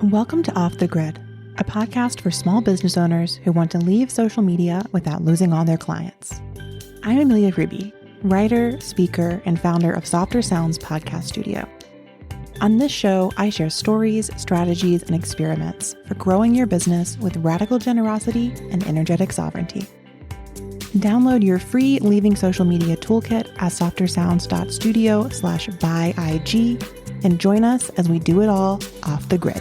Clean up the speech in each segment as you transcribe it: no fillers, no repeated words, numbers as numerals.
Welcome to Off the Grid, a podcast for small business owners who want to leave social media without losing all their clients. I'm Amelia Ruby, writer, speaker, and founder of Softer Sounds podcast studio. On this show, I share stories, strategies, and experiments for growing your business with radical generosity and energetic sovereignty. Download your free Leaving Social Media toolkit at softersounds.studio/buyig and join us as we do it all off the grid.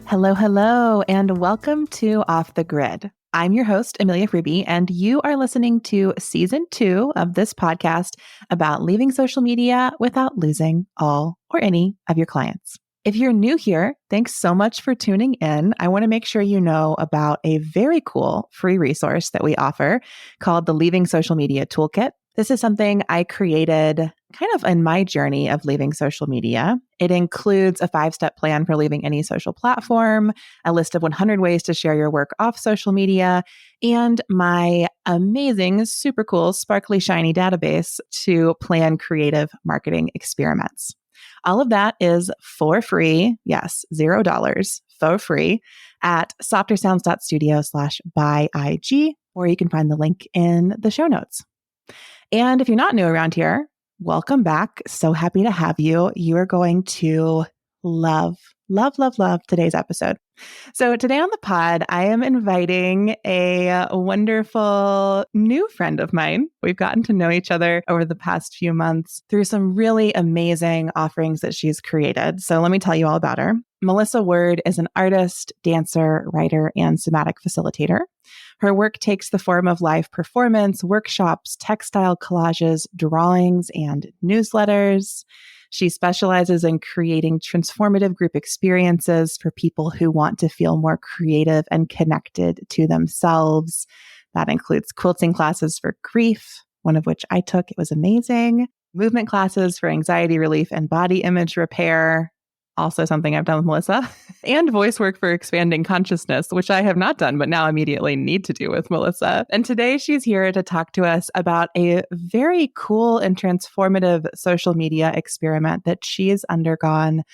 Hello, and welcome to Off the Grid. I'm your host, Amelia Ruby, and you are listening to Season 2 of this podcast about leaving social media without losing all or any of your clients. If you're new here, thanks so much for tuning in. I want to make sure you know about a very cool free resource that we offer called the Leaving Social Media Toolkit. This is something I created kind of in my journey of leaving social media. It includes a 5-step plan for leaving any social platform, a list of 100 ways to share your work off social media, and my amazing, super cool, sparkly, shiny database to plan creative marketing experiments. All of that is for free. Yes, $0 for free at softersounds.studio/buyig, or you can find the link in the show notes. And if you're not new around here, welcome back. So happy to have you. You are going to love today's episode. So today on the pod, I am inviting a wonderful new friend of mine. We've gotten to know each other over the past few months through some really amazing offerings that she's created. So let me tell you all about her. Melissa Word is an artist, dancer, writer, and somatic facilitator. Her work takes the form of live performance, workshops, textile collages, drawings, and newsletters. She specializes in creating transformative group experiences for people who want to feel more creative and connected to themselves. That includes quilting classes for grief, one of which I took. It was amazing. Movement classes for anxiety relief and body image repair. Also something I've done with Melissa, and voice work for expanding consciousness, which I have not done, but now immediately need to do with Melissa. And today she's here to talk to us about a very cool and transformative social media experiment that she has undergone,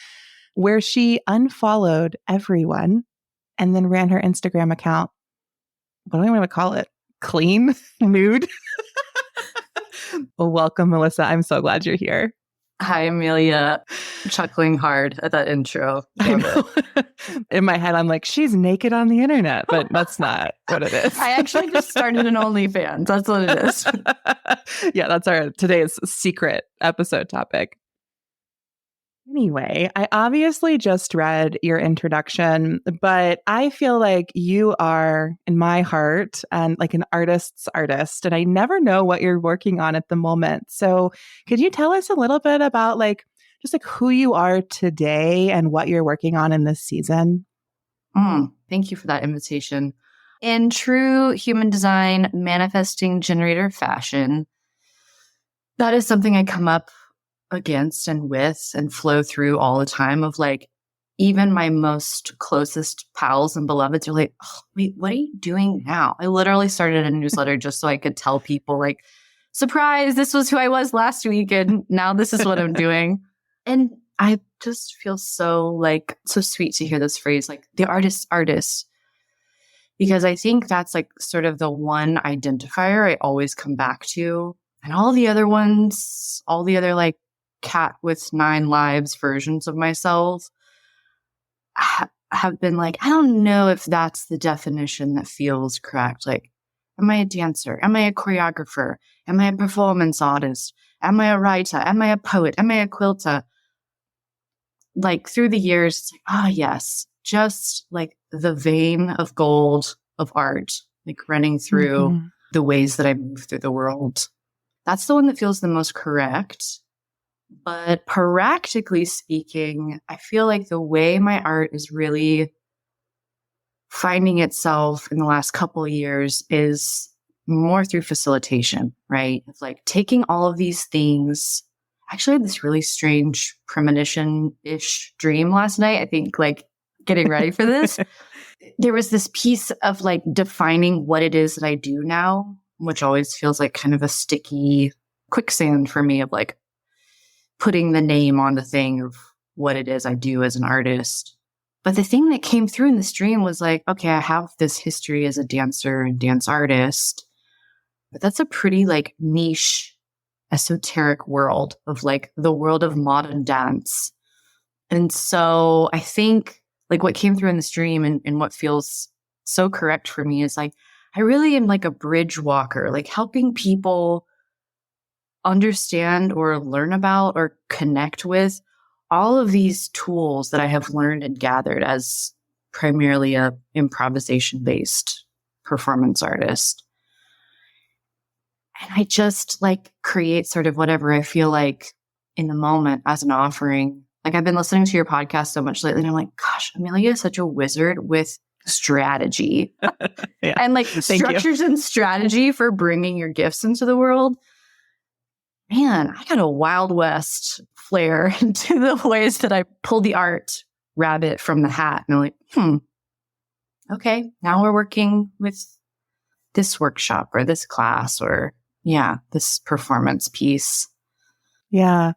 where she unfollowed everyone and then ran her Instagram account. What do I want to call it? Clean? Nude? Well, welcome, Melissa. I'm so glad you're here. Hi, Amelia. Chuckling hard at that intro. I know. In my head, I'm like, she's naked on the internet, but that's not what it is. I actually just started an OnlyFans. That's what it is. Yeah, that's our today's secret episode topic. Anyway, I obviously just read your introduction, but I feel like you are, in my heart, and like an artist's artist, and I never know what you're working on at the moment. So could you tell us a little bit about just who you are today and what you're working on in this season? Thank you for that invitation. In true human design manifesting generator fashion, that is something I come up against and with and flow through all the time of even my most closest pals and beloveds are like, oh, wait, what are you doing now? I literally started a newsletter just so I could tell people surprise, this was who I was last week and now this is what I'm doing. And I just feel so sweet to hear this phrase, the artist's artist, because I think that's sort of the one identifier I always come back to. And all the other ones, all the other cat with 9 lives versions of myself have been I don't know if that's the definition that feels correct. Am I a dancer? Am I a choreographer? Am I a performance artist? Am I a writer? Am I a poet? Am I a quilter? Through the years, it's yes, just the vein of gold of art, running through the ways that I move through the world. That's the one that feels the most correct. But practically speaking, I feel like the way my art is really finding itself in the last couple of years is more through facilitation, right? It's taking all of these things. I actually had this really strange premonition-ish dream last night. I think getting ready for this, there was this piece of defining what it is that I do now, which always feels kind of a sticky quicksand for me of putting the name on the thing of what it is I do as an artist. But the thing that came through in the stream was like, okay, I have this history as a dancer and dance artist, but that's a pretty like niche, esoteric world of like the world of modern dance. And so I think like what came through in the stream and what feels so correct for me is like, I really am like a bridge walker, like helping people understand or learn about or connect with all of these tools that I have learned and gathered as primarily a improvisation-based performance artist. And I just like create sort of whatever I feel like in the moment as an offering. Like I've been listening to your podcast so much lately and I'm like, gosh, Amelia is such a wizard with strategy and like structures and strategy for bringing your gifts into the world. Man, I got a Wild West flair into the ways that I pull the art rabbit from the hat. And I'm like, okay, now we're working with this workshop or this class or, this performance piece. Yeah.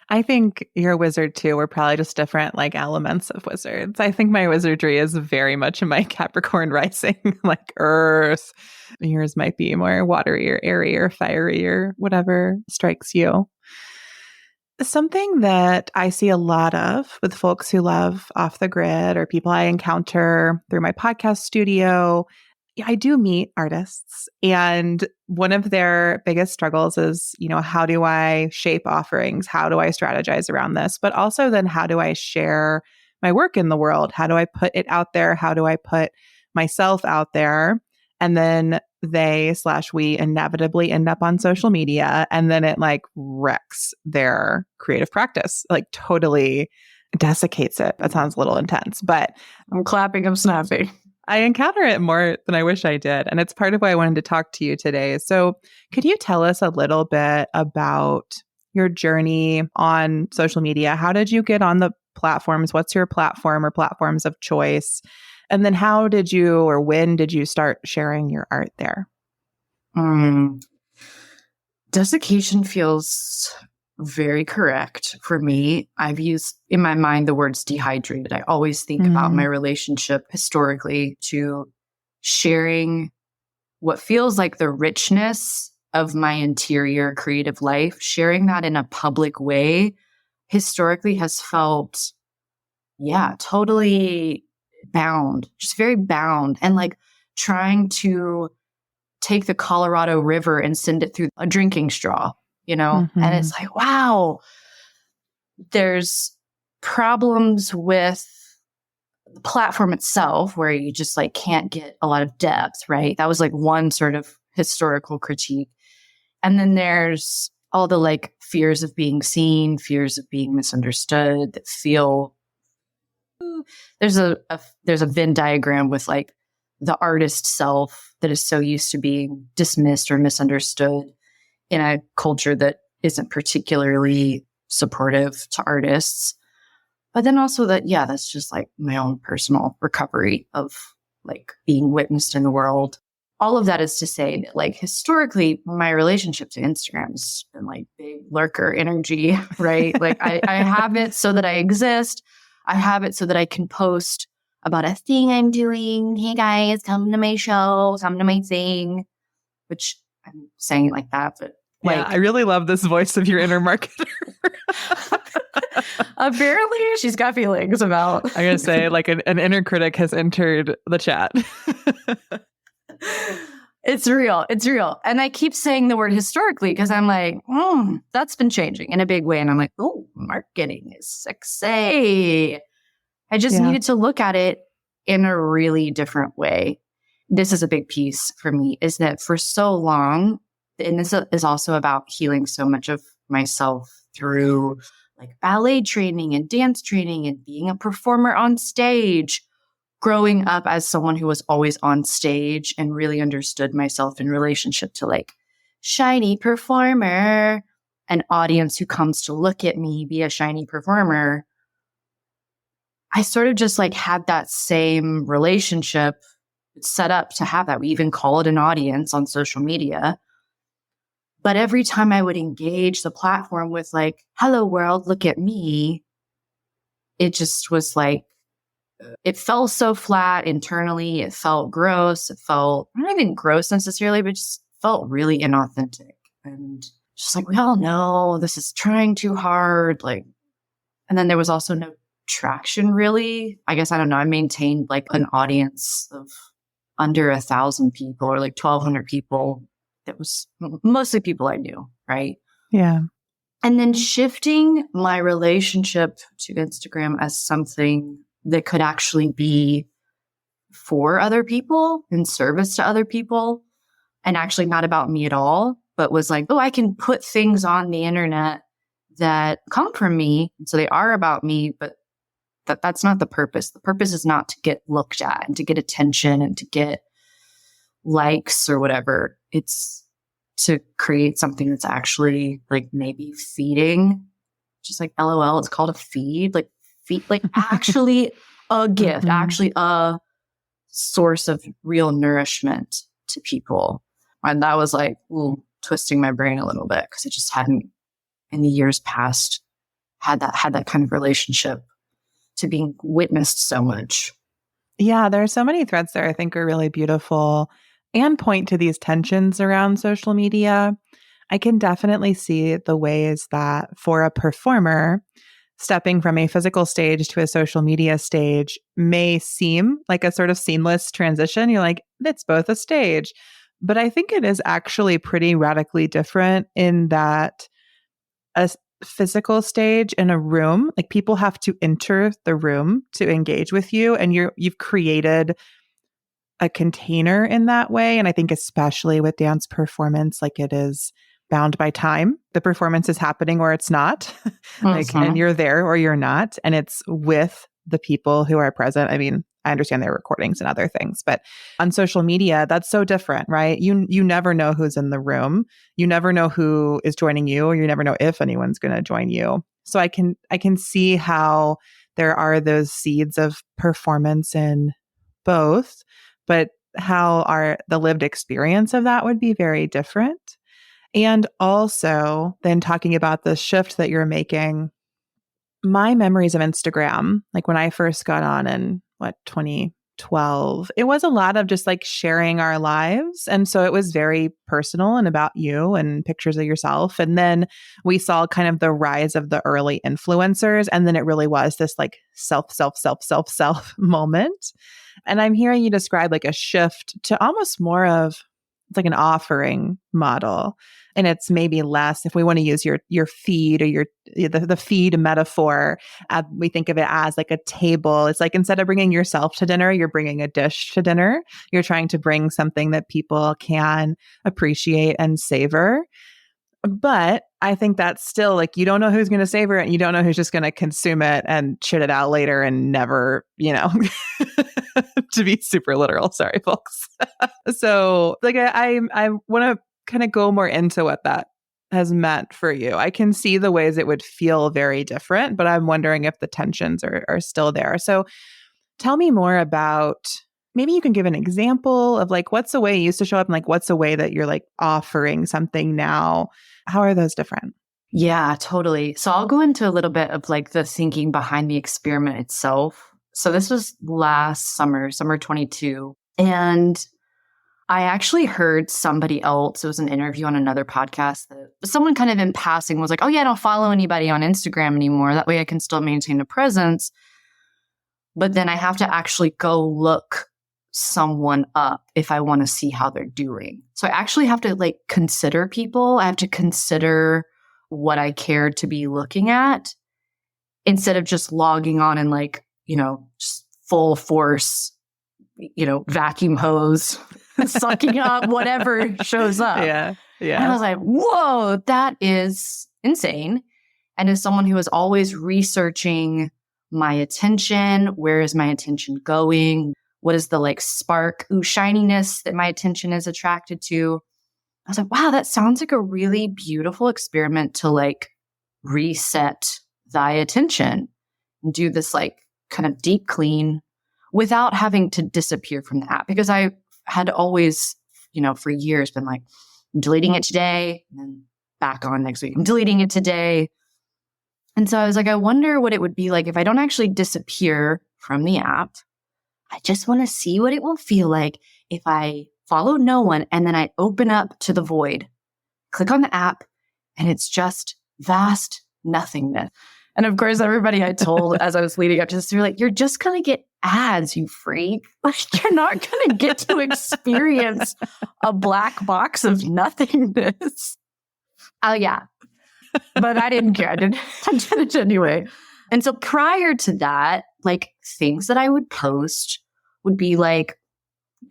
I think you're a wizard too. We're probably just different like elements of wizards. I think my wizardry is very much in my Capricorn rising, like earth. Yours might be more watery or airy or fiery or whatever strikes you. Something that I see a lot of with folks who love off the grid or people I encounter through my podcast studio, I do meet artists, and one of their biggest struggles is, how do I shape offerings? How do I strategize around this? But also then how do I share my work in the world? How do I put it out there? How do I put myself out there? And then we inevitably end up on social media, and then it like wrecks their creative practice, like totally desiccates it. That sounds a little intense, but I'm clapping, I'm snapping. I encounter it more than I wish I did. And it's part of why I wanted to talk to you today. So could you tell us a little bit about your journey on social media? How did you get on the platforms? What's your platform or platforms of choice? And then how did you or when did you start sharing your art there? Desiccation feels very correct for me. I've used in my mind the words dehydrated. I always think about my relationship historically to sharing what feels like the richness of my interior creative life. Sharing that in a public way historically has felt, totally bound, just very bound, and like trying to take the Colorado River and send it through a drinking straw. And it's like, wow, there's problems with the platform itself where you just like can't get a lot of depth, right? That was like one sort of historical critique. And then there's all the like fears of being seen, fears of being misunderstood that feel, there's a Venn diagram with like the artist self that is so used to being dismissed or misunderstood in a culture that isn't particularly supportive to artists. But then also that's just like my own personal recovery of like being witnessed in the world. All of that is to say that like historically, my relationship to Instagram has been like big lurker energy, right? Like I have it so that I exist. I have it so that I can post about a thing I'm doing. Hey guys, come to my show, come to my thing, which I'm saying it like that, but like, I really love this voice of your inner marketer. Apparently, she's got feelings about. I'm going to say like an inner critic has entered the chat. It's real. It's real. And I keep saying the word historically because I'm like, that's been changing in a big way. And I'm like, oh, marketing is sexy. I just needed to look at it in a really different way. This is a big piece for me, is that for so long, and this is also about healing so much of myself through like ballet training and dance training and being a performer on stage, growing up as someone who was always on stage and really understood myself in relationship to like shiny performer, an audience who comes to look at me be a shiny performer. I sort of just like had that same relationship set up to have that. We even call it an audience on social media. But every time I would engage the platform with like, hello world, look at me, it just was like, it felt so flat internally. It felt gross. It felt not even gross necessarily, but just felt really inauthentic. And just like, we all know this is trying too hard. Like, and then there was also no traction really. I guess, I don't know. I maintained like an audience of under 1,000 people or like 1,200 people. That was mostly people I knew, right? Yeah. And then shifting my relationship to Instagram as something that could actually be for other people, in service to other people, and actually not about me at all, but was like, oh, I can put things on the internet that come from me. So they are about me, but that's not the purpose. The purpose is not to get looked at and to get attention and to get likes or whatever. It's to create something that's actually like maybe feeding, just like LOL, it's called a feed, like feed, like actually a gift, actually a source of real nourishment to people. And that was like twisting my brain a little bit because it just hadn't in the years past had that kind of relationship to being witnessed so much. Yeah, there are so many threads there I think are really beautiful and point to these tensions around social media. I can definitely see the ways that for a performer, stepping from a physical stage to a social media stage may seem like a sort of seamless transition. You're like, it's both a stage. But I think it is actually pretty radically different in that a physical stage in a room, like people have to enter the room to engage with you, and you've created a container in that way. And I think especially with dance performance, like it is bound by time. The performance is happening or it's not. Like, and you're there or you're not. And it's with the people who are present. I mean, I understand there are recordings and other things, but on social media, that's so different, right? You never know who's in the room. You never know who is joining you, or you never know if anyone's going to join you. So I can see how there are those seeds of performance in both, but how the lived experience of that would be very different. And also then talking about the shift that you're making, my memories of Instagram, like when I first got on in 2012, it was a lot of just like sharing our lives. And so it was very personal and about you and pictures of yourself. And then we saw kind of the rise of the early influencers. And then it really was this like self moment. And I'm hearing you describe like a shift to almost more of it's like an offering model. And it's maybe less, if we want to use your feed or the feed metaphor, we think of it as like a table. It's like instead of bringing yourself to dinner, you're bringing a dish to dinner. You're trying to bring something that people can appreciate and savor. But I think that's still like, you don't know who's going to savor it and you don't know who's just going to consume it and shit it out later and never, to be super literal. Sorry, folks. So like, I want to kind of go more into what that has meant for you. I can see the ways it would feel very different, but I'm wondering if the tensions are still there. So tell me more about, maybe you can give an example of like, what's the way you used to show up and like, what's the way that you're like offering something now? How are those different? Yeah, totally. So I'll go into a little bit of like the thinking behind the experiment itself. So this was last summer 22. And I actually heard somebody else, it was an interview on another podcast, that someone kind of in passing was like, oh yeah, I don't follow anybody on Instagram anymore. That way I can still maintain a presence. But then I have to actually go look someone up if I want to see how they're doing. So I actually have to like consider people. I have to consider what I care to be looking at instead of just logging on and like, just full force, vacuum hose, sucking up whatever shows up. Yeah. And I was like, whoa, that is insane. And as someone who is always researching my attention, where is my attention going? What is the like spark, shininess that my attention is attracted to? I was like, wow, that sounds like a really beautiful experiment to like reset thy attention and do this like kind of deep clean without having to disappear from the app. Because I had always, for years been like, I'm deleting it today, and then back on next week. I'm deleting it today. And so I was like, I wonder what it would be like if I don't actually disappear from the app. I just want to see what it will feel like if I follow no one and then I open up to the void, click on the app, and it's just vast nothingness. And of course, everybody I told as I was leading up to this, they're like, you're just going to get ads, you freak. Like, you're not going to get to experience a black box of nothingness. Oh, yeah. But I didn't care. I did it anyway. And so prior to that, like things that I would post would be like,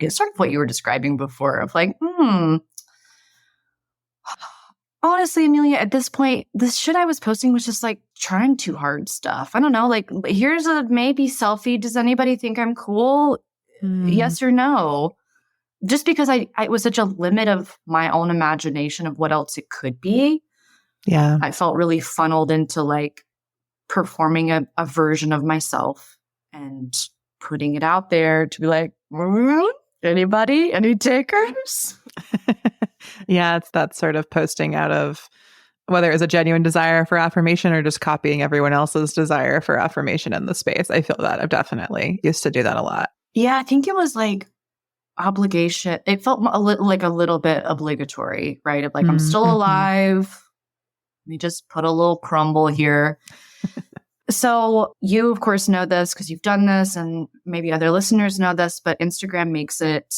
sort of what you were describing before of like, honestly, Amelia, at this point, this shit I was posting was just like trying too hard stuff. I don't know. Like, here's a maybe selfie. Does anybody think I'm cool? Yes or no? Just because I was such a limit of my own imagination of what else it could be. Yeah. I felt really funneled into like performing a version of myself and putting it out there to be like, anybody? Any takers? Yeah, it's that sort of posting out of whether it's a genuine desire for affirmation or just copying everyone else's desire for affirmation in the space. I feel that I've definitely used to do that a lot. Yeah, I think it was like obligation. It felt a little bit obligatory, right? Of like, I'm still alive. Let me just put a little crumble here. So you, of course, know this because you've done this, and maybe other listeners know this, but Instagram makes it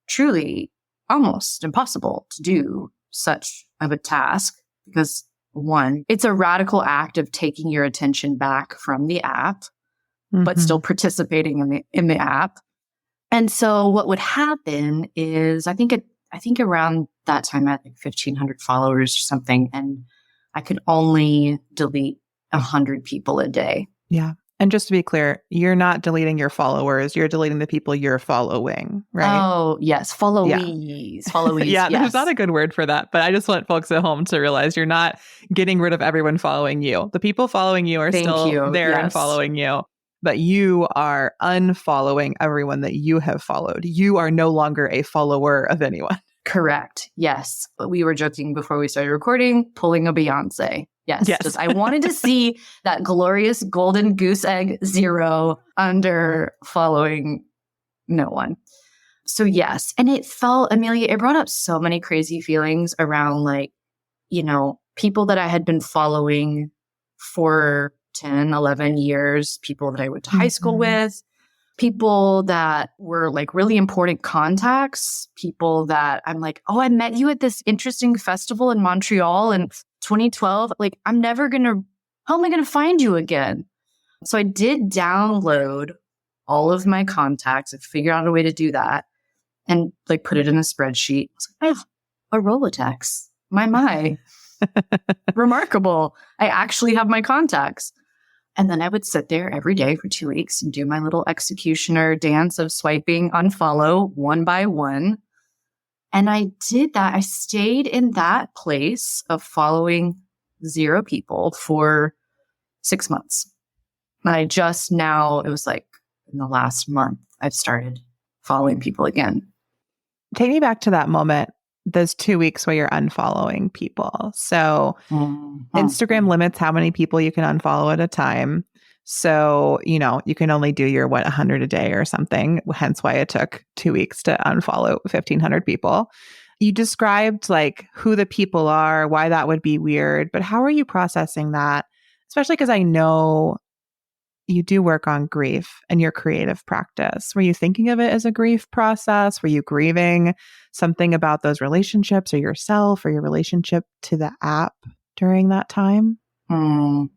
truly almost impossible to do such of a task because, one, it's a radical act of taking your attention back from the app, but still participating in the app. And so what would happen is I think around that time I had like 1,500 followers or something, and I could only delete 100 people a day. Yeah. And just to be clear, you're not deleting your followers. You're deleting the people you're following, right? Oh, yes. Followees. Followees. Yeah, yes. There's not a good word for that. But I just want folks at home to realize you're not getting rid of everyone following you. The people following you are still there and following you. But you are unfollowing everyone that you have followed. You are no longer a follower of anyone. Correct. Yes. But we were joking before we started recording, pulling a Beyonce. Yes. Just, I wanted to see that glorious golden goose egg 0 under following no one. So yes. And it felt, Amelia, it brought up so many crazy feelings around like, people that I had been following for 10, 11 years, people that I went to high school with, people that were like really important contacts, people that I'm like, oh, I met you at this interesting festival in Montreal in 2012. Like, how am I going to find you again? So I did download all of my contacts and figure out a way to do that and like put it in a spreadsheet. I was like, I have a Rolodex. My. Remarkable. I actually have my contacts. And then I would sit there every day for 2 weeks and do my little executioner dance of swiping unfollow one by one. And I did that. I stayed in that place of following 0 people for 6 months. And I just now, it was like in the last month, I've started following people again. Take me back to that moment, those 2 weeks where you're unfollowing people. So Instagram limits how many people you can unfollow at a time. So, you can only do 100 a day or something, hence why it took 2 weeks to unfollow 1,500 people. You described like who the people are, why that would be weird, but how are you processing that? Especially because I know you do work on grief in your creative practice. Were you thinking of it as a grief process? Were you grieving something about those relationships or yourself or your relationship to the app during that time? I don't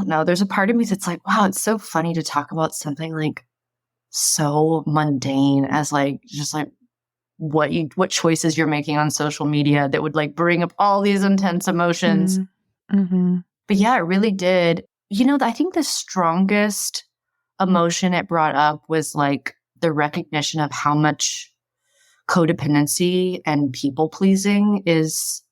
know, there's a part of me that's like, wow, it's so funny to talk about something like so mundane as like, just like what choices you're making on social media that would like bring up all these intense emotions. But yeah, it really did. I think the strongest emotion it brought up was like the recognition of how much codependency and people pleasing is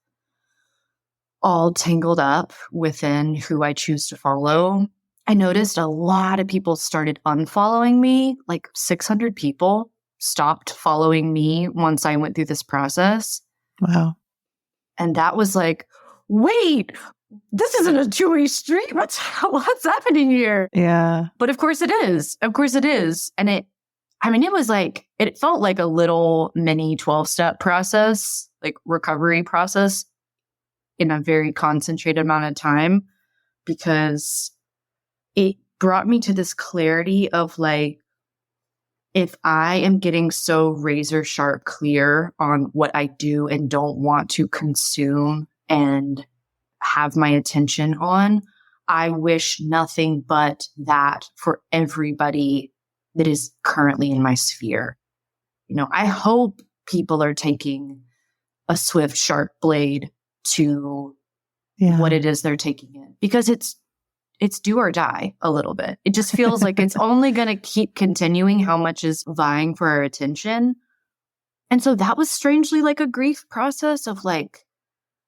all tangled up within who I choose to follow. I noticed a lot of people started unfollowing me, like 600 people stopped following me once I went through this process. Wow. And that was like, wait, this isn't a two-way street. What's happening here? Yeah. But of course it is. Of course it is. And it was like, it felt like a little mini 12-step process, like recovery process in a very concentrated amount of time, because it brought me to this clarity of like, if I am getting so razor sharp clear on what I do and don't want to consume and have my attention on, I wish nothing but that for everybody that is currently in my sphere. You know, I hope people are taking a swift, sharp blade to what it is they're taking in, because it's do or die a little bit. It just feels like it's only going to keep continuing how much is vying for our attention. And so that was strangely like a grief process of like,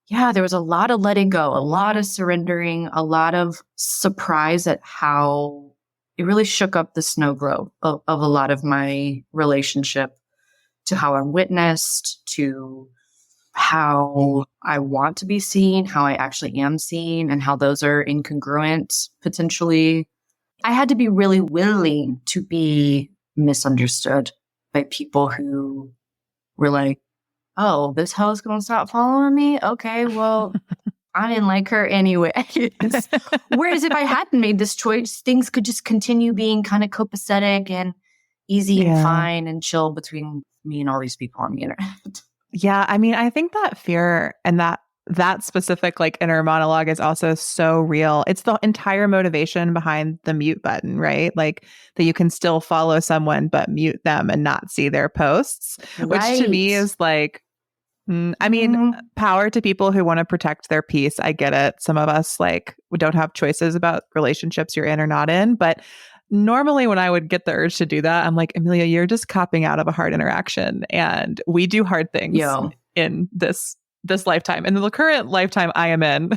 yeah, there was a lot of letting go, a lot of surrendering, a lot of surprise at how it really shook up the snow globe of a lot of my relationship to how I'm witnessed, to how I want to be seen, how I actually am seen, and how those are incongruent potentially. I had to be really willing to be misunderstood by people who were like, oh, this hoe's going to stop following me? Okay, well, I didn't like her anyway. Whereas if I hadn't made this choice, things could just continue being kind of copacetic and easy and fine and chill between me and all these people on the internet. Yeah. I mean, I think that fear and that specific like inner monologue is also so real. It's the entire motivation behind the mute button, right? Like that you can still follow someone, but mute them and not see their posts, which to me is like, I mean, power to people who want to protect their peace. I get it. Some of us like we don't have choices about relationships you're in or not in, but normally when I would get the urge to do that, I'm like, Amelia, you're just copping out of a hard interaction, and we do hard things in this lifetime. And in the current lifetime I am in,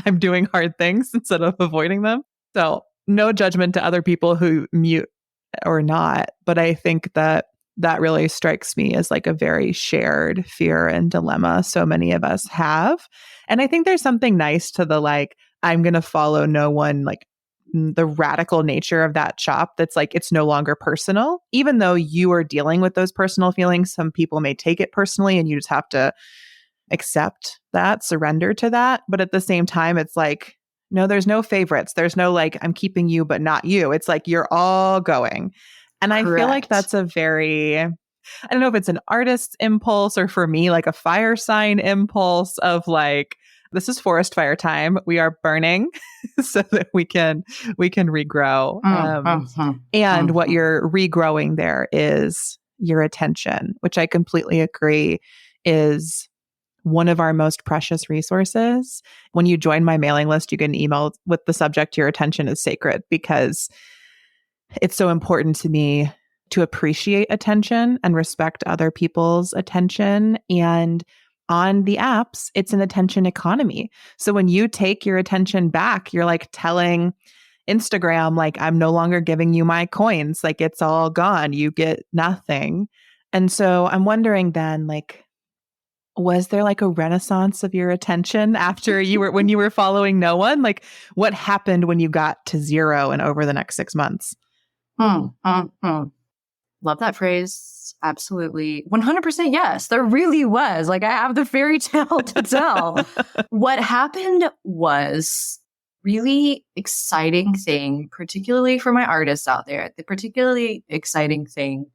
I'm doing hard things instead of avoiding them. So no judgment to other people who mute or not, but I think that really strikes me as like a very shared fear and dilemma so many of us have. And I think there's something nice to the like, I'm going to follow no one, like the radical nature of that chop that's like, it's no longer personal. Even though you are dealing with those personal feelings, some people may take it personally and you just have to accept that, surrender to that. But at the same time, it's like, no, there's no favorites. There's no like, I'm keeping you, but not you. It's like, you're all going. And I feel like that's a very, I don't know if it's an artist's impulse or for me, like a fire sign impulse of like, this is forest fire time. We are burning so that we can regrow. And what you're regrowing there is your attention, which I completely agree is one of our most precious resources. When you join my mailing list, you get an email with the subject, your attention is sacred, because it's so important to me to appreciate attention and respect other people's attention. And on the apps, it's an attention economy. So when you take your attention back, you're like telling Instagram, like, I'm no longer giving you my coins. Like, it's all gone. You get nothing. And so I'm wondering then, like, was there like a renaissance of your attention after when you were following no one? Like, what happened when you got to zero and over the next 6 months? Love that phrase. Absolutely. 100% yes. There really was. Like, I have the fairy tale to tell. What happened was really exciting thing, particularly for my artists out there. The particularly exciting thing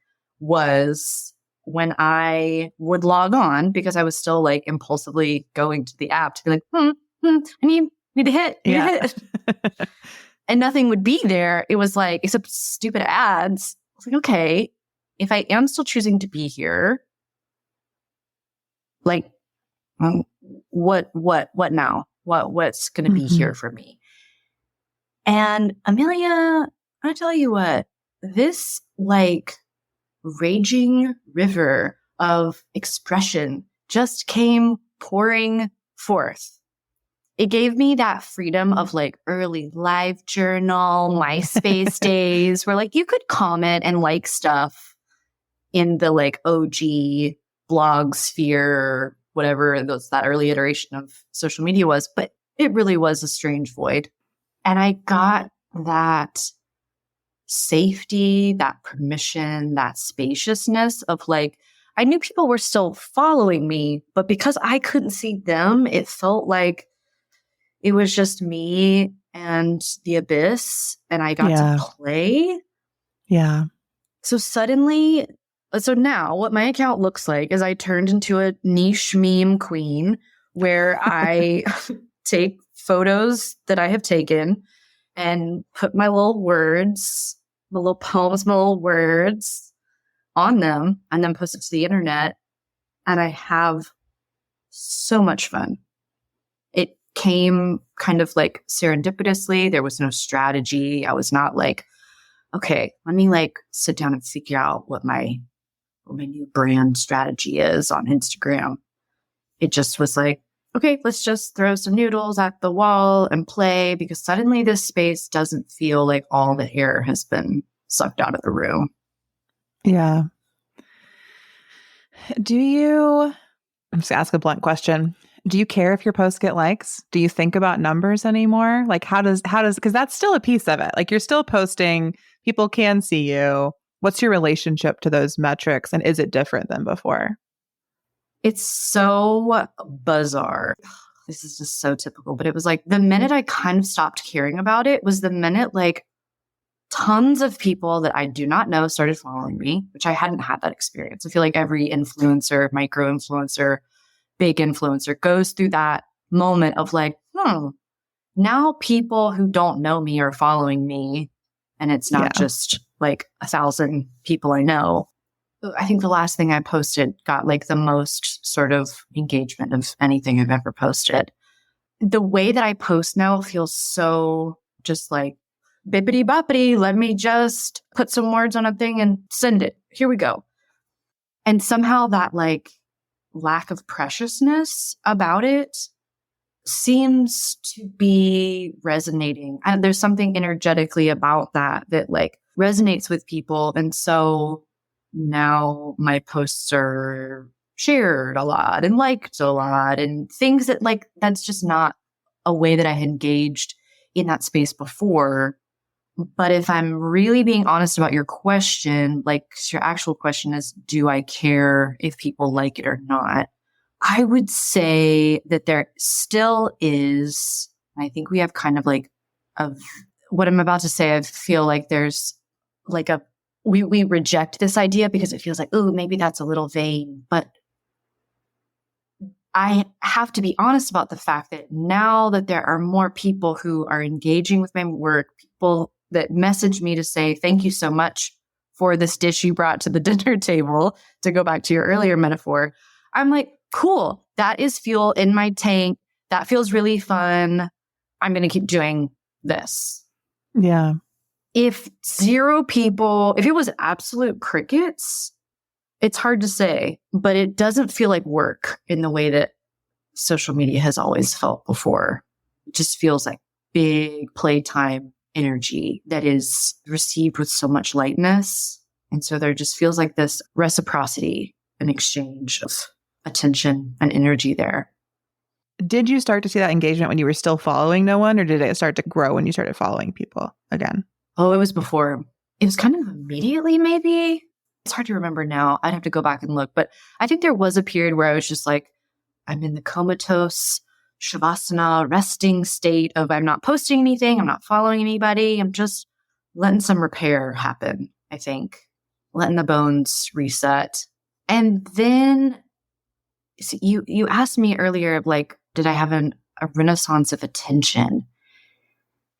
was when I would log on, because I was still like impulsively going to the app to be like, I need to hit. And nothing would be there. It was like, except stupid ads. I was like, okay, if I am still choosing to be here, like, what now? What's going to be here for me? And Amelia, I tell you what, this like raging river of expression just came pouring forth. It gave me that freedom of like early live journal, MySpace days, where like you could comment and like stuff in the like OG blog sphere, whatever that early iteration of social media was, but it really was a strange void. And I got that safety, that permission, that spaciousness of like, I knew people were still following me, but because I couldn't see them, it felt like it was just me and the abyss, and I got to play. Yeah. So now what my account looks like is I turned into a niche meme queen where I take photos that I have taken and put my little words, my little poems, my little words on them, and then post it to the internet. And I have so much fun. It came kind of like serendipitously. There was no strategy. I was not like, okay, let me like sit down and figure out what my new brand strategy is on Instagram. It just was like, okay, let's just throw some noodles at the wall and play, because suddenly this space doesn't feel like all the air has been sucked out of the room. Yeah. I'm just gonna ask a blunt question. Do you care if your posts get likes? Do you think about numbers anymore? Like how does, because that's still a piece of it. Like you're still posting, people can see you. What's your relationship to those metrics? And is it different than before? It's so bizarre. This is just so typical, but it was like the minute I kind of stopped caring about it was the minute like tons of people that I do not know started following me, which I hadn't had that experience. I feel like every influencer, micro influencer, big influencer goes through that moment of like, now people who don't know me are following me. And it's not just like 1,000 people I know. I think the last thing I posted got like the most sort of engagement of anything I've ever posted. The way that I post now feels so just like bippity boppity. Let me just put some words on a thing and send it. Here we go. And somehow that like lack of preciousness about it seems to be resonating. And there's something energetically about that like resonates with people. And so now my posts are shared a lot and liked a lot, and things that like, that's just not a way that I had engaged in that space before. But if I'm really being honest about your question, like your actual question is, do I care if people like it or not? I would say that there still is, I think we have kind of like what I'm about to say, I feel like there's like we reject this idea because it feels like, oh, maybe that's a little vain. But I have to be honest about the fact that now that there are more people who are engaging with my work, people that message me to say, thank you so much for this dish you brought to the dinner table, to go back to your earlier metaphor, I'm like, cool, that is fuel in my tank. That feels really fun. I'm going to keep doing this. Yeah. If it was absolute crickets, it's hard to say, but it doesn't feel like work in the way that social media has always felt before. It just feels like big playtime energy that is received with so much lightness. And so there just feels like this reciprocity, an exchange of attention and energy there. Did you start to see that engagement when you were still following no one, or did it start to grow when you started following people again? Oh, it was before. It was kind of immediately, maybe. It's hard to remember now. I'd have to go back and look. But I think there was a period where I was just like, I'm in the comatose Shavasana resting state of I'm not posting anything. I'm not following anybody. I'm just letting some repair happen, I think. Letting the bones reset. And then so you asked me earlier of like, did I have a renaissance of attention?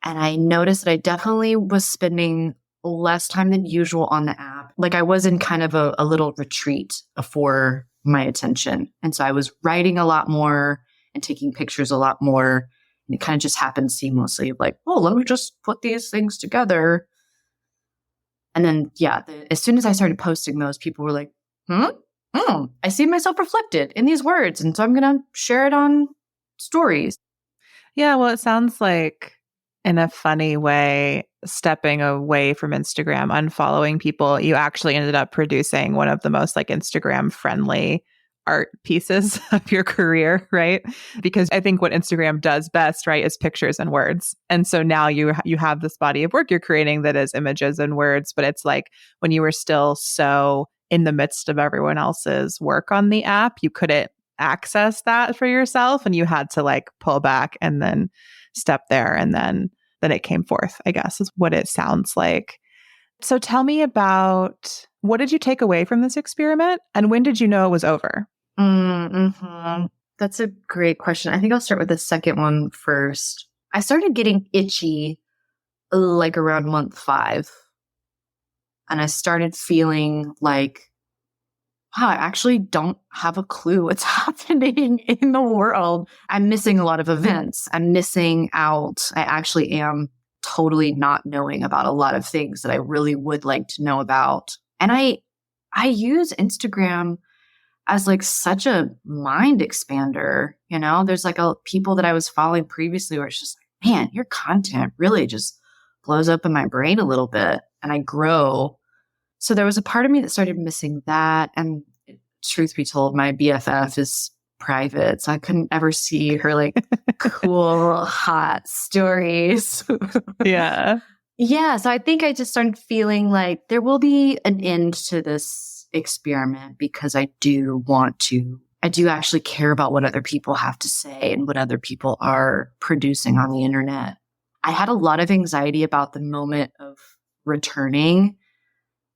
And I noticed that I definitely was spending less time than usual on the app. Like I was in kind of a little retreat for my attention. And so I was writing a lot more and taking pictures a lot more. And it kind of just happened seamlessly of like, oh, let me just put these things together. And then, as soon as I started posting those, people were like, I see myself reflected in these words. And so I'm going to share it on stories. Yeah, well, it sounds like in a funny way, stepping away from Instagram, unfollowing people, you actually ended up producing one of the most like Instagram friendly art pieces of your career, right? Because I think what Instagram does best, right, is pictures and words. And so now you have this body of work you're creating that is images and words, but it's like when you were still so in the midst of everyone else's work on the app, you couldn't access that for yourself and you had to like pull back and then step there and then it came forth, I guess, is what it sounds like. So tell me about, what did you take away from this experiment and when did you know it was over? Mm-hmm. That's a great question. I think I'll start with the second one first. I started getting itchy like around month 5. And I started feeling like, wow, I actually don't have a clue what's happening in the world. I'm missing a lot of events. I'm missing out. I actually am totally not knowing about a lot of things that I really would like to know about. And I use Instagram as like such a mind expander, you know? There's like people that I was following previously where it's just like, man, your content really just blows up in my brain a little bit and I grow. So there was a part of me that started missing that. And truth be told, my BFF is private. So I couldn't ever see her like cool, hot stories. Yeah. Yeah. So I think I just started feeling like there will be an end to this experiment because I do actually care about what other people have to say and what other people are producing on the internet. I had a lot of anxiety about the moment of returning.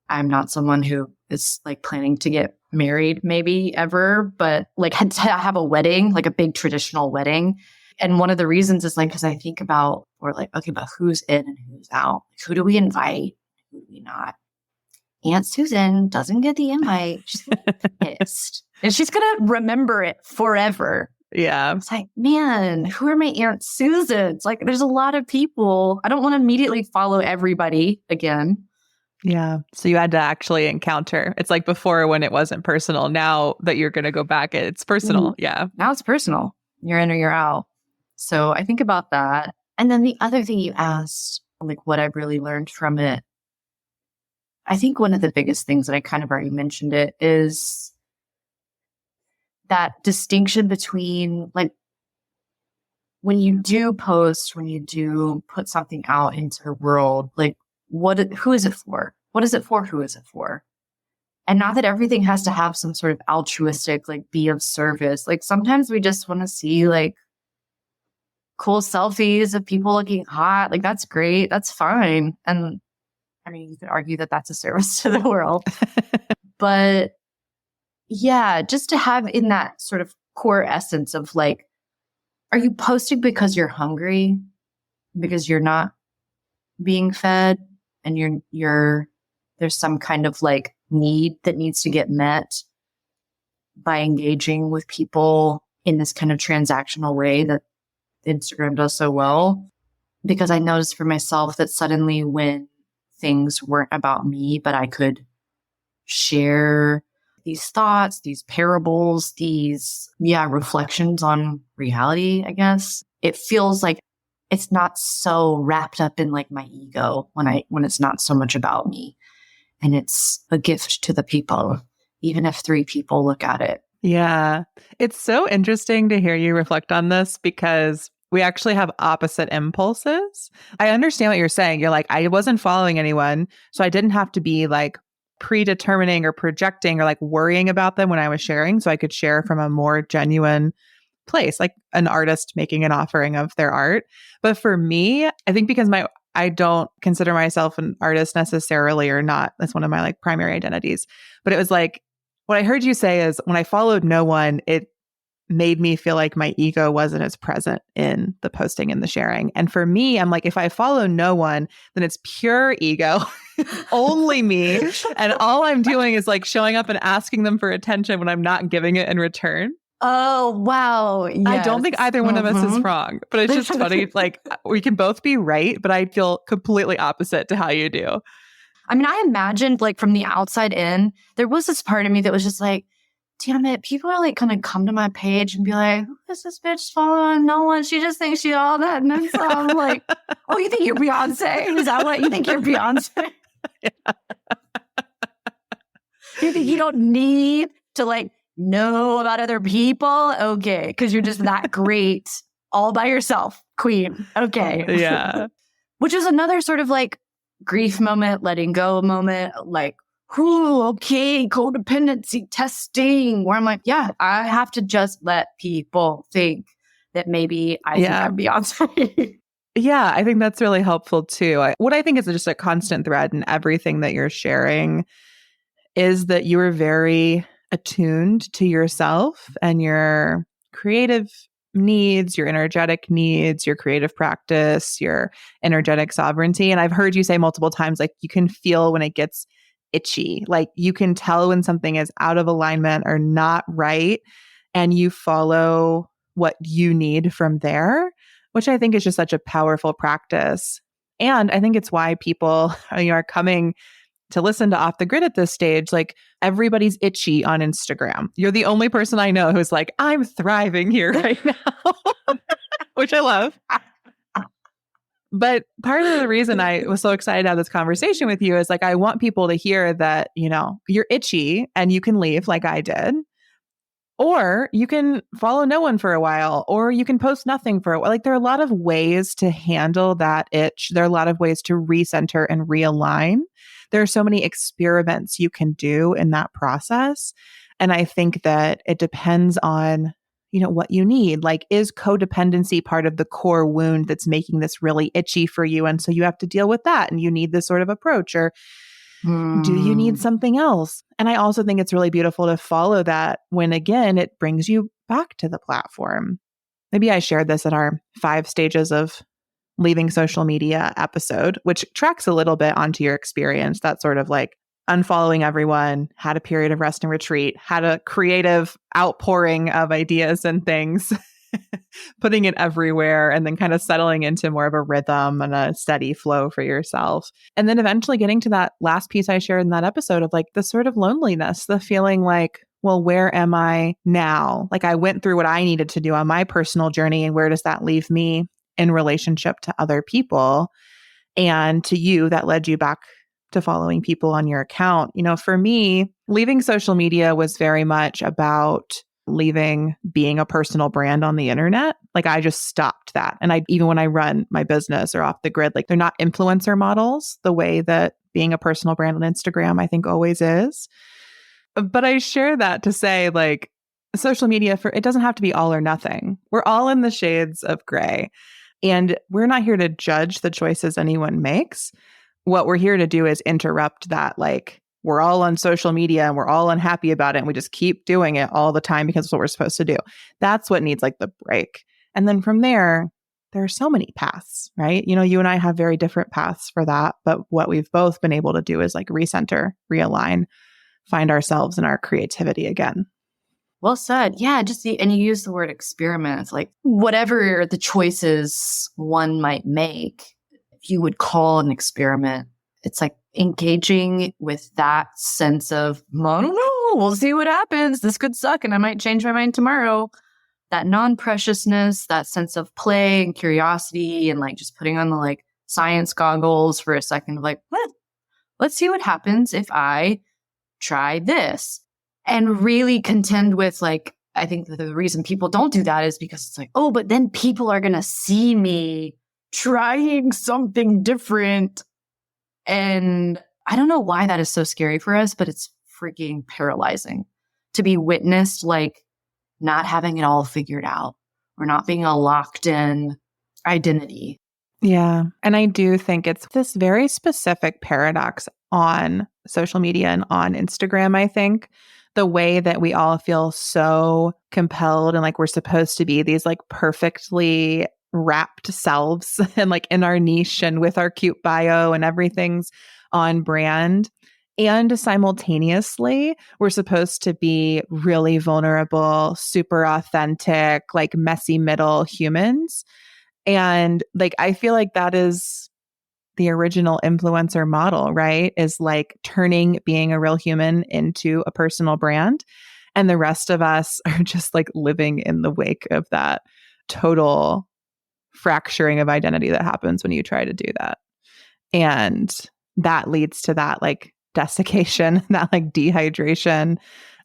I'm not someone who is like planning to get married maybe ever, but like to have a wedding, like a big traditional wedding. And one of the reasons is like, because I think about, we're like, okay, but who's in and who's out? Like, who do we invite? Who do we not? Aunt Susan doesn't get the invite. She's pissed. And she's going to remember it forever. Yeah. It's like, man, who are my Aunt Susans? Like, there's a lot of people. I don't want to immediately follow everybody again. Yeah. So you had to actually encounter. It's like before when it wasn't personal. Now that you're going to go back, it's personal. Yeah. Now it's personal. You're in or you're out. So I think about that. And then the other thing you asked, like what I've really learned from it, I think one of the biggest things that I kind of already mentioned it is that distinction between like when you do post, when you do put something out into the world, like who is it for? What is it for? Who is it for? And not that everything has to have some sort of altruistic, like be of service. Like sometimes we just want to see like cool selfies of people looking hot. Like that's great. That's fine. And I mean, you could argue that that's a service to the world. But yeah, just to have in that sort of core essence of like, are you posting because you're hungry? Because you're not being fed and there's some kind of like need that needs to get met by engaging with people in this kind of transactional way that Instagram does so well. Because I noticed for myself that suddenly when things weren't about me, but I could share these thoughts, these parables, these, reflections on reality, I guess. It feels like it's not so wrapped up in like my ego when it's not so much about me. And it's a gift to the people, even if 3 people look at it. Yeah. It's so interesting to hear you reflect on this because we actually have opposite impulses. I understand what you're saying. You're like, I wasn't following anyone, so I didn't have to be like predetermining or projecting or like worrying about them when I was sharing. So I could share from a more genuine place, like an artist making an offering of their art. But for me, I think because I don't consider myself an artist necessarily or not. That's one of my like primary identities. But it was like, what I heard you say is when I followed no one, it made me feel like my ego wasn't as present in the posting and the sharing. And for me, I'm like, if I follow no one, then it's pure ego, only me. And all I'm doing is like showing up and asking them for attention when I'm not giving it in return. Oh, wow. Yes. I don't think either one of us is wrong, but it's just funny. Like we can both be right, but I feel completely opposite to how you do. I mean, I imagined like from the outside in, there was this part of me that was just like, damn it, people are like kind of come to my page and be like, who is this bitch following? No one. She just thinks she all that. And then so I'm like, oh, you think you're Beyonce? Is that what you think you're Beyonce? Yeah. You think you don't need to like know about other people? Okay. Because you're just that great all by yourself, queen. Okay. Yeah. Which is another sort of like grief moment, letting go moment, like, ooh, okay, codependency testing, where I'm like, yeah, I have to just let people think that maybe I think I'm Beyonce. Yeah, I think that's really helpful too. What I think is just a constant thread in everything that you're sharing is that you are very attuned to yourself and your creative needs, your energetic needs, your creative practice, your energetic sovereignty. And I've heard you say multiple times, like you can feel when it gets itchy, like you can tell when something is out of alignment or not right. And you follow what you need from there, which I think is just such a powerful practice. And I think it's why people are coming to listen to Off the Grid at this stage. Like everybody's itchy on Instagram. You're the only person I know who's like, I'm thriving here right now, which I love. But part of the reason I was so excited to have this conversation with you is like, I want people to hear that, you're itchy and you can leave like I did. Or you can follow no one for a while, or you can post nothing for a while. Like there are a lot of ways to handle that itch. There are a lot of ways to recenter and realign. There are so many experiments you can do in that process. And I think that it depends on, what you need. Like, is codependency part of the core wound that's making this really itchy for you? And so you have to deal with that and you need this sort of approach, or do you need something else? And I also think it's really beautiful to follow that when, again, it brings you back to the platform. Maybe I shared this in our 5 stages of leaving social media episode, which tracks a little bit onto your experience. That sort of like unfollowing everyone, had a period of rest and retreat, had a creative outpouring of ideas and things, putting it everywhere, and then kind of settling into more of a rhythm and a steady flow for yourself. And then eventually getting to that last piece I shared in that episode of like the sort of loneliness, the feeling like, well, where am I now? Like I went through what I needed to do on my personal journey, and where does that leave me in relationship to other people? And to you, that led you back to following people on your account. For me, leaving social media was very much about leaving being a personal brand on the internet. Like I just stopped that. And even when I run my business or Off the Grid, like they're not influencer models the way that being a personal brand on Instagram, I think always is. But I share that to say like social media, it doesn't have to be all or nothing. We're all in the shades of gray, and we're not here to judge the choices anyone makes. What we're here to do is interrupt that, like, we're all on social media and we're all unhappy about it and we just keep doing it all the time because it's what we're supposed to do. That's what needs like the break. And then from there are so many paths, right? You and I have very different paths for that. But what we've both been able to do is like recenter, realign, find ourselves and our creativity again. Well said. Yeah, and you use the word experiment. It's like whatever the choices one might make, you would call an experiment. It's like engaging with that sense of, I don't know, we'll see what happens. This could suck and I might change my mind tomorrow. That non-preciousness, that sense of play and curiosity, and like just putting on the like science goggles for a second of like, let's see what happens if I try this. And really contend with like, I think that the reason people don't do that is because it's like, oh, but then people are going to see me trying something different. And I don't know why that is so scary for us, but it's freaking paralyzing to be witnessed, like not having it all figured out or not being a locked in identity. Yeah. And I do think it's this very specific paradox on social media and on Instagram, I think. The way that we all feel so compelled and like we're supposed to be these like perfectly wrapped selves and like in our niche and with our cute bio and everything's on brand. And simultaneously, we're supposed to be really vulnerable, super authentic, like messy middle humans. And like, I feel like that is the original influencer model, right? Is like turning being a real human into a personal brand. And the rest of us are just like living in the wake of that total fracturing of identity that happens when you try to do that. And that leads to that like desiccation, that like dehydration,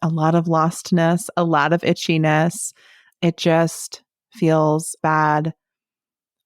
a lot of lostness, a lot of itchiness. It just feels bad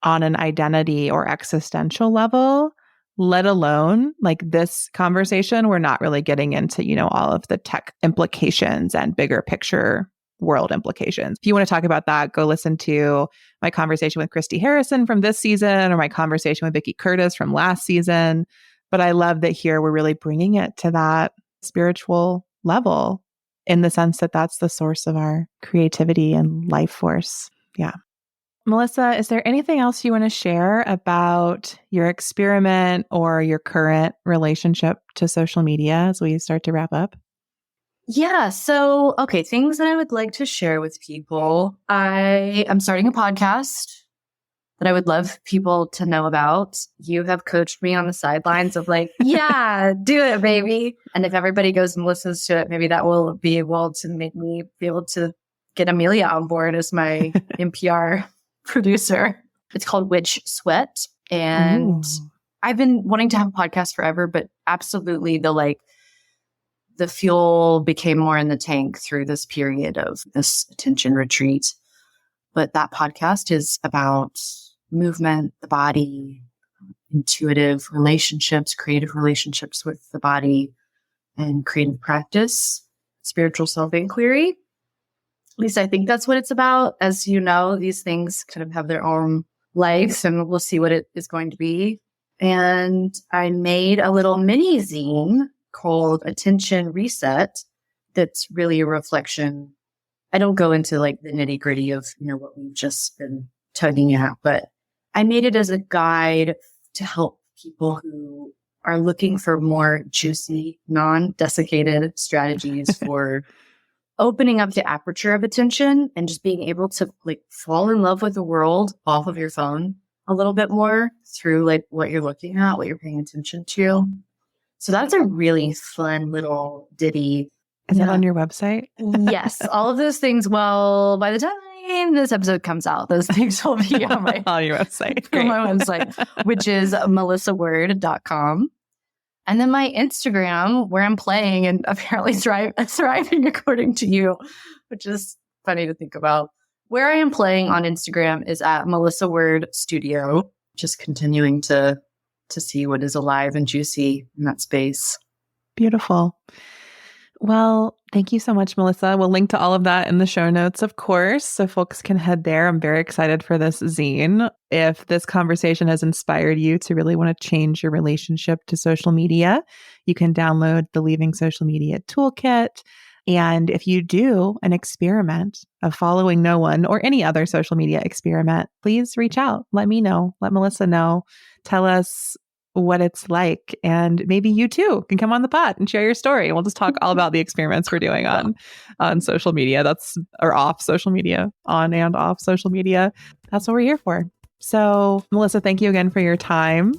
on an identity or existential level, let alone like this conversation. We're not really getting into, all of the tech implications and bigger picture world implications. If you want to talk about that, go listen to my conversation with Christy Harrison from this season or my conversation with Vicky Curtis from last season. But I love that here we're really bringing it to that spiritual level in the sense that that's the source of our creativity and life force. Yeah. Melissa, is there anything else you want to share about your experiment or your current relationship to social media as we start to wrap up? Yeah. So, okay, things that I would like to share with people. I am starting a podcast that I would love people to know about. You have coached me on the sidelines of like, yeah, do it, baby. And if everybody goes and listens to it, maybe that will be able to make me be able to get Amelia on board as my NPR producer. It's called Witch Sweat. And I've been wanting to have a podcast forever, but absolutely the fuel became more in the tank through this period of this attention retreat. But that podcast is about movement, the body, intuitive relationships, creative relationships with the body, and creative practice, spiritual self-inquiry. At least I think that's what it's about. As you know, these things kind of have their own life, and we'll see what it is going to be. And I made a little mini zine called Attention Reset that's really a reflection. I don't go into like the nitty gritty of, what we've just been tugging at, but I made it as a guide to help people who are looking for more juicy, non-desiccated strategies for opening up the aperture of attention and just being able to like fall in love with the world off of your phone a little bit more through like what you're looking at, what you're paying attention to. So that's a really fun little ditty. Is that on your website? Yes. All of those things. Well, by the time this episode comes out, those things will be on my on your website. On my website, which is melissaword.com. And then my Instagram, where I'm playing and apparently thriving according to you, which is funny to think about. Where I am playing on Instagram is at Melissa Word Studio, just continuing to see what is alive and juicy in that space. Beautiful. Well, thank you so much, Melissa. We'll link to all of that in the show notes, of course, so folks can head there. I'm very excited for this zine. If this conversation has inspired you to really want to change your relationship to social media, you can download the Leaving Social Media Toolkit. And if you do an experiment of following no one or any other social media experiment, please reach out. Let me know. Let Melissa know. Tell us what it's like. And maybe you too can come on the pod and share your story. And we'll just talk all about the experiments we're doing on social media. Or off social media, on and off social media. That's what we're here for. So Melissa, thank you again for your time.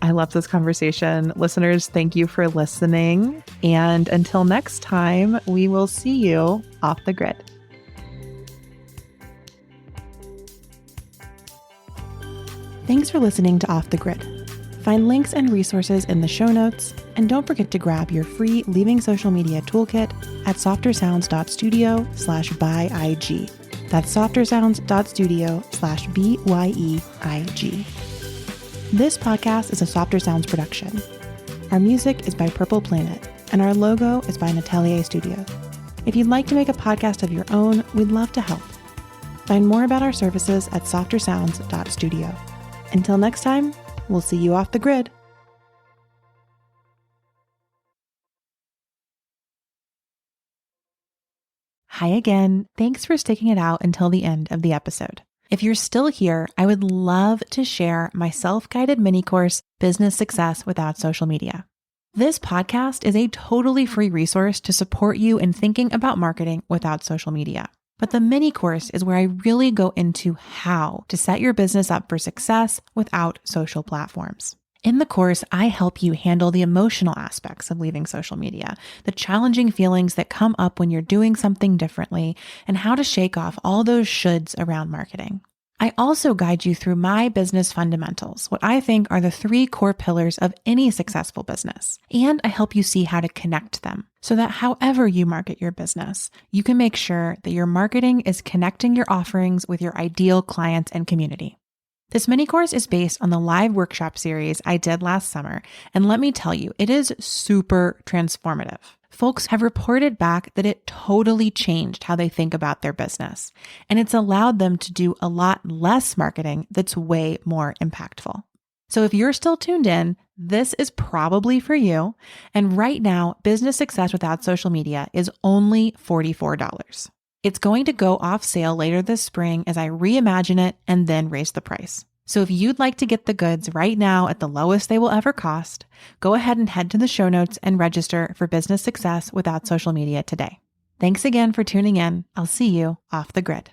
I love this conversation. Listeners, thank you for listening. And until next time, we will see you off the grid. Thanks for listening to Off the Grid. Find links and resources in the show notes, and don't forget to grab your free Leaving Social Media Toolkit at softersounds.studio/byeig. That's softersounds.studio/byeig. This podcast is a Softer Sounds production. Our music is by Purple Planet, and our logo is by Natelier Studio. If you'd like to make a podcast of your own, we'd love to help. Find more about our services at softersounds.studio. Until next time, we'll see you off the grid. Hi again. Thanks for sticking it out until the end of the episode. If you're still here, I would love to share my self-guided mini course, Business Success Without Social Media. This podcast is a totally free resource to support you in thinking about marketing without social media. But the mini course is where I really go into how to set your business up for success without social platforms. In the course, I help you handle the emotional aspects of leaving social media, the challenging feelings that come up when you're doing something differently, and how to shake off all those shoulds around marketing. I also guide you through my business fundamentals, what I think are the 3 core pillars of any successful business. And I help you see how to connect them so that however you market your business, you can make sure that your marketing is connecting your offerings with your ideal clients and community. This mini course is based on the live workshop series I did last summer, and let me tell you, it is super transformative. Folks have reported back that it totally changed how they think about their business, and it's allowed them to do a lot less marketing that's way more impactful. So if you're still tuned in, this is probably for you, and right now, Business Success Without Social Media is only $44. It's going to go off sale later this spring as I reimagine it and then raise the price. So if you'd like to get the goods right now at the lowest they will ever cost, go ahead and head to the show notes and register for Business Success Without Social Media today. Thanks again for tuning in. I'll see you off the grid.